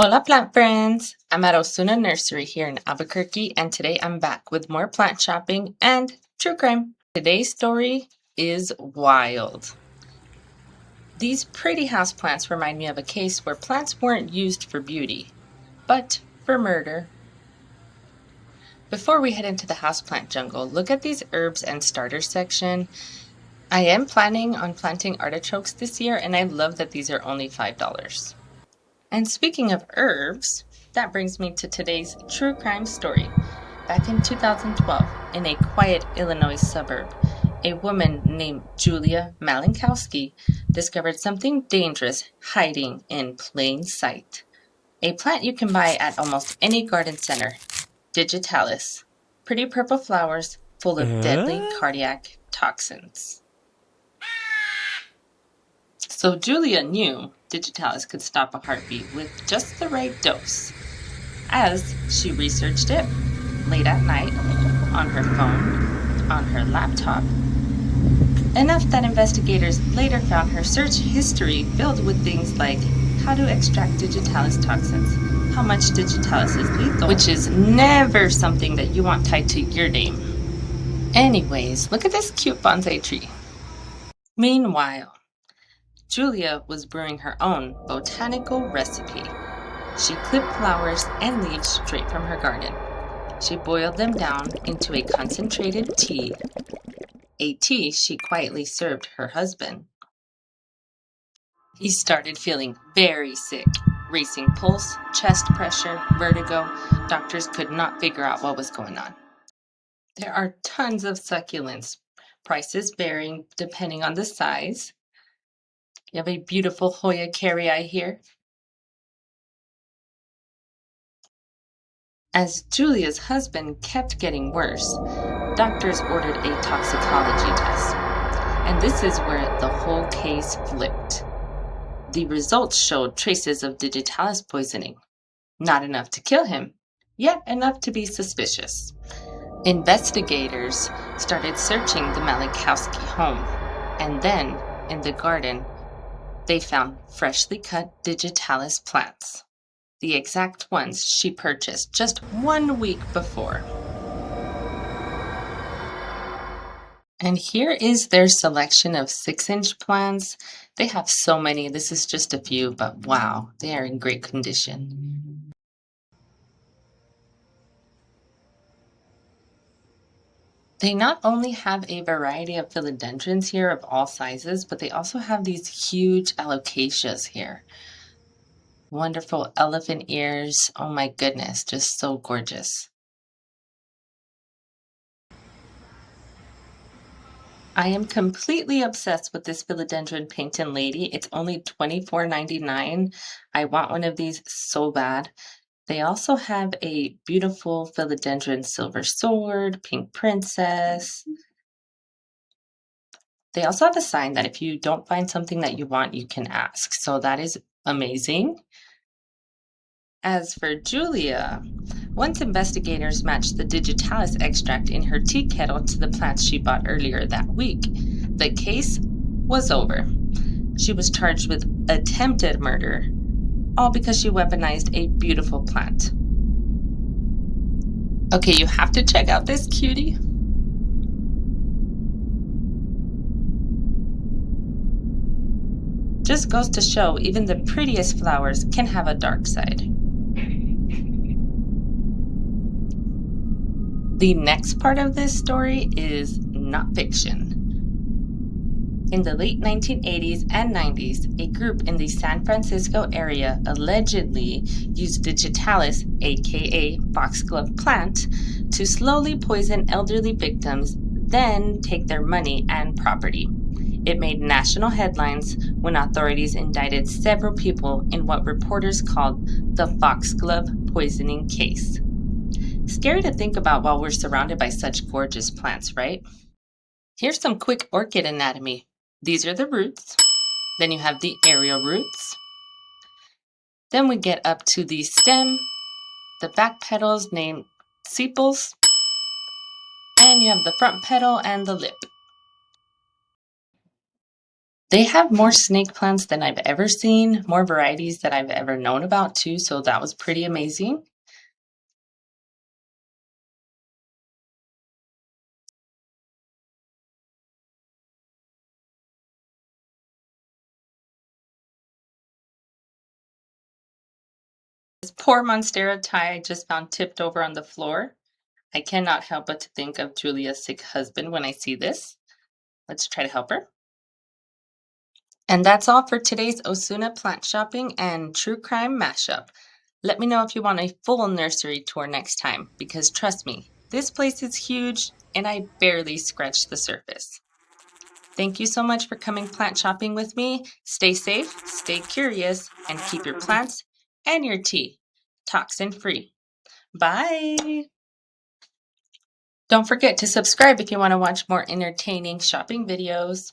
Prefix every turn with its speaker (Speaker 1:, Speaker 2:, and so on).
Speaker 1: Hola plant friends! I'm at Osuna Nursery here in Albuquerque, and today I'm back with more plant shopping and true crime. Today's story is wild. These pretty houseplants remind me of a case where plants weren't used for beauty, but for murder. Before we head into the houseplant jungle, look at these herbs and starters section. I am planning on planting artichokes this year, and I love that these are only $5. And speaking of herbs, that brings me to today's true crime story. Back in 2012, in a quiet Illinois suburb, a woman named Julia Malinkowski discovered something dangerous hiding in plain sight. A plant you can buy at almost any garden center, digitalis. Pretty purple flowers full of deadly cardiac toxins. So Julia knew digitalis could stop a heartbeat with just the right dose. As she researched it late at night, on her phone, on her laptop, enough that investigators later found her search history filled with things like how to extract digitalis toxins, how much digitalis is lethal, which is never something that you want tied to your name. Anyways, look at this cute bonsai tree. Meanwhile, Julia was brewing her own botanical recipe. She clipped flowers and leaves straight from her garden. She boiled them down into a concentrated tea, a tea she quietly served her husband. He started feeling very sick, racing pulse, chest pressure, vertigo. Doctors could not figure out what was going on. There are tons of succulents, prices varying depending on the size. You have a beautiful Hoya Kerrii here. As Julia's husband kept getting worse, doctors ordered a toxicology test. And this is where the whole case flipped. The results showed traces of digitalis poisoning. Not enough to kill him, yet enough to be suspicious. Investigators started searching the Malinkowski home, and then, in the garden, they found freshly cut digitalis plants, the exact ones she purchased just 1 week before. And here is their selection of 6-inch plants. They have so many. This is just a few, but wow, they are in great condition. They not only have a variety of philodendrons here of all sizes, but they also have these huge alocasias here. Wonderful elephant ears. Oh my goodness, just so gorgeous. I am completely obsessed with this philodendron painted lady. It's only $24.99. I want one of these so bad. They also have a beautiful philodendron silver sword, pink princess. They also have a sign that if you don't find something that you want, you can ask. So that is amazing. As for Julia, once investigators matched the digitalis extract in her tea kettle to the plants she bought earlier that week, the case was over. She was charged with attempted murder, all because she weaponized a beautiful plant. Okay, you have to check out this cutie. Just goes to show even the prettiest flowers can have a dark side. The next part of this story is not fiction. In the late 1980s and 90s, a group in the San Francisco area allegedly used digitalis, aka foxglove plant, to slowly poison elderly victims, then take their money and property. It made national headlines when authorities indicted several people in what reporters called the foxglove poisoning case. Scary to think about while we're surrounded by such gorgeous plants, right? Here's some quick orchid anatomy. These are the roots. Then you have the aerial roots. Then we get up to the stem, the back petals named sepals, and you have the front petal and the lip. They have more snake plants than I've ever seen, more varieties that I've ever known about too, so that was pretty amazing. This poor Monstera Thai I just found tipped over on the floor. I cannot help but to think of Julia's sick husband when I see this. Let's try to help her. And that's all for today's Osuna plant shopping and true crime mashup. Let me know if you want a full nursery tour next time, because trust me, this place is huge and I barely scratched the surface. Thank you so much for coming plant shopping with me. Stay safe, stay curious, and keep your plants and your tea toxin free. Bye! Don't forget to subscribe if you want to watch more entertaining shopping videos.